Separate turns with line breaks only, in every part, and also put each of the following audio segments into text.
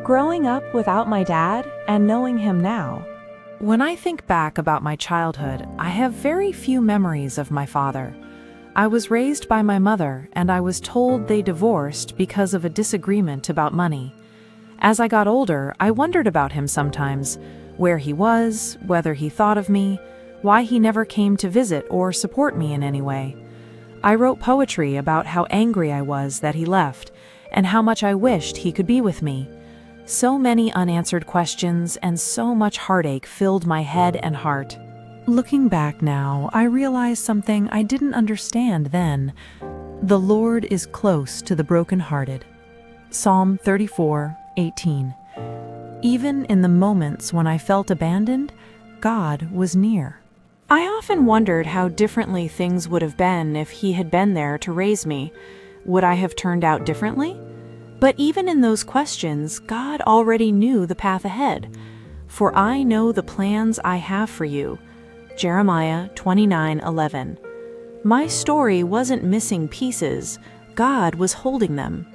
Growing up without my dad and knowing him now. When I think back about my childhood, I have very few memories of my father. I was raised by my mother, and I was told they divorced because of a disagreement about money. As I got older, I wondered about him sometimes, where he was, whether he thought of me, why he never came to visit or support me in any way. I wrote poetry about how angry I was that he left, and how much I wished he could be with me. So many unanswered questions and so much heartache filled my head and heart. Looking back now, I realize something I didn't understand then. The Lord is close to the brokenhearted. Psalm 34:18. Even in the moments when I felt abandoned, God was near. I often wondered how differently things would have been if he had been there to raise me. Would I have turned out differently? But even in those questions, God already knew the path ahead. For I know the plans I have for you. Jeremiah 29:11. My story wasn't missing pieces. God was holding them.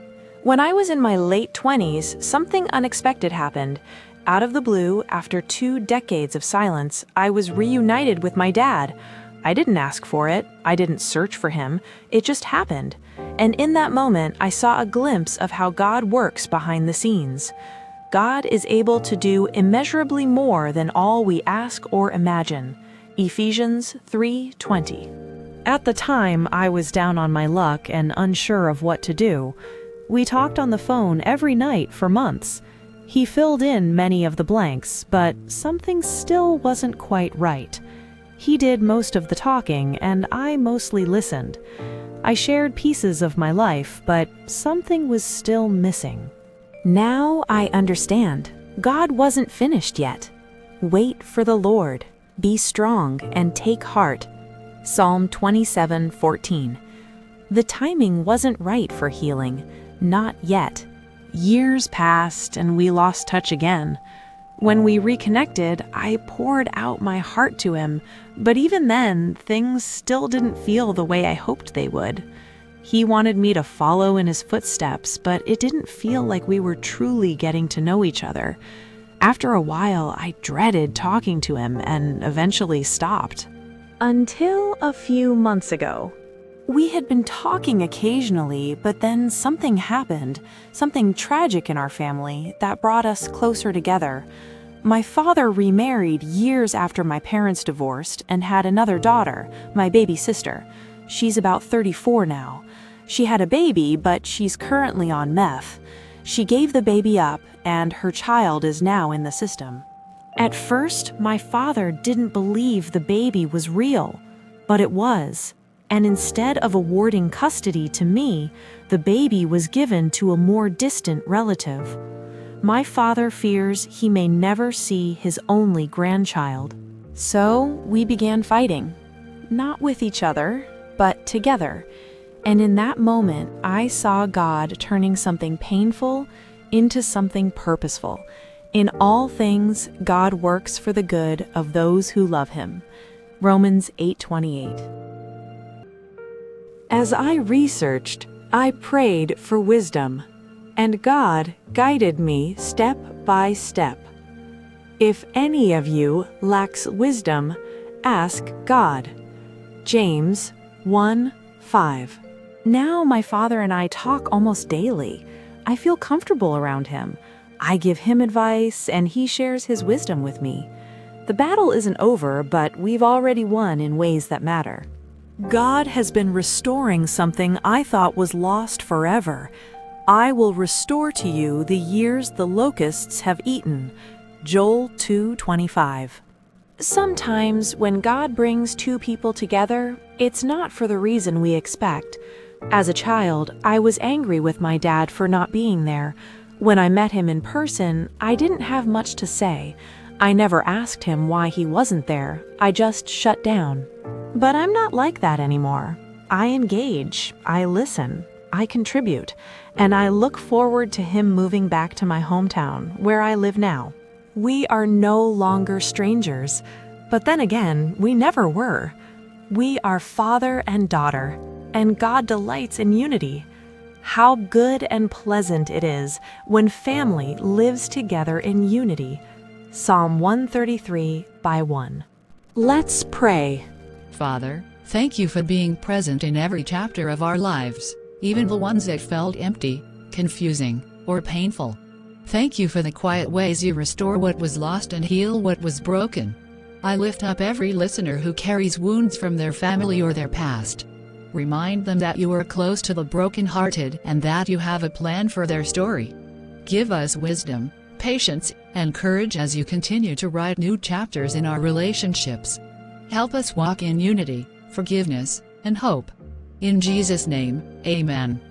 When I was in my late 20s, something unexpected happened. Out of the blue, after 2 decades of silence, I was reunited with my dad. I didn't ask for it. I didn't search for him. It just happened. And in that moment, I saw a glimpse of how God works behind the scenes. God is able to do immeasurably more than all we ask or imagine. Ephesians 3:20. At the time, I was down on my luck and unsure of what to do. We talked on the phone every night for months. He filled in many of the blanks, but something still wasn't quite right. He did most of the talking, and I mostly listened. I shared pieces of my life, but something was still missing. Now I understand. God wasn't finished yet. Wait for the Lord. Be strong and take heart. Psalm 27:14. The timing wasn't right for healing. Not yet. Years passed and we lost touch again. When we reconnected, I poured out my heart to him, but even then, things still didn't feel the way I hoped they would. He wanted me to follow in his footsteps, but it didn't feel like we were truly getting to know each other. After a while, I dreaded talking to him and eventually stopped. Until a few months ago. We had been talking occasionally, but then something happened, something tragic in our family that brought us closer together. My father remarried years after my parents divorced and had another daughter, my baby sister. She's about 34 now. She had a baby, but she's currently on meth. She gave the baby up, and her child is now in the system. At first, my father didn't believe the baby was real, but it was. And instead of awarding custody to me, the baby was given to a more distant relative. My father fears he may never see his only grandchild. So we began fighting. Not with each other, but together. And in that moment, I saw God turning something painful into something purposeful. In all things, God works for the good of those who love him. Romans 8:28. As I researched, I prayed for wisdom, and God guided me step by step. If any of you lacks wisdom, ask God. James 1:5. Now my father and I talk almost daily. I feel comfortable around him. I give him advice, and he shares his wisdom with me. The battle isn't over, but we've already won in ways that matter. God has been restoring something I thought was lost forever. I will restore to you the years the locusts have eaten. Joel 2:25. Sometimes when God brings two people together, it's not for the reason we expect. As a child, I was angry with my dad for not being there. When I met him in person, I didn't have much to say. I never asked him why he wasn't there. I just shut down. But I'm not like that anymore. I engage, I listen, I contribute, and I look forward to him moving back to my hometown, where I live now. We are no longer strangers, but then again, we never were. We are father and daughter, and God delights in unity. How good and pleasant it is when family lives together in unity. Psalm 133:1. Let's pray.
Father, thank you for being present in every chapter of our lives, even the ones that felt empty, confusing, or painful. Thank you for the quiet ways you restore what was lost and heal what was broken. I lift up every listener who carries wounds from their family or their past. Remind them that you are close to the brokenhearted and that you have a plan for their story. Give us wisdom, patience, and courage as you continue to write new chapters in our relationships. Help us walk in unity, forgiveness, and hope. In Jesus' name, amen.